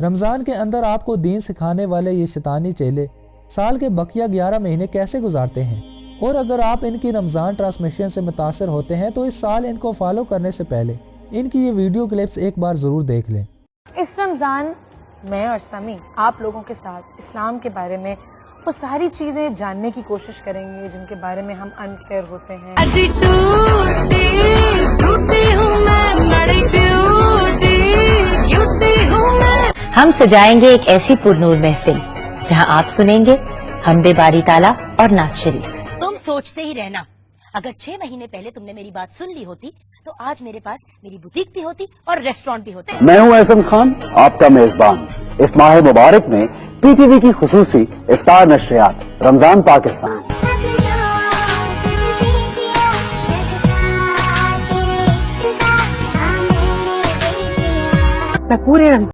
रमज़ान के अंदर आपको दीन सिखाने वाले ये शैतानी चेले साल के बकिया 11 महीने कैसे गुजारते हैं, और अगर आप इनकी रमज़ान ट्रांसमिशन से मुतासर होते हैं तो इस साल इनको फॉलो करने से पहले इनकी ये वीडियो क्लिप्स एक बार ज़रूर देख लें। इस रमज़ान मैं और समी आप लोगों के साथ इस्लाम के बारे में वो सारी चीज़ें जानने की कोशिश करेंगे जिनके बारे में हम अनफेयर होते हैं। हम सजाएंगे एक ऐसी पुरनूर महफिल जहां आप सुनेंगे हमदे बारी ताला और नात शरीफ। तुम सोचते ही रहना, अगर 6 महीने पहले तुमने मेरी बात सुन ली होती तो आज मेरे पास मेरी बुटीक भी होती और रेस्टोरेंट भी होते। मैं हूं एहसन खान, आपका मेजबान। इस माह मुबारक में पीटीवी की खुसूसी इफ्तार नशरियात रमजान पाकिस्तान। मैं पूरे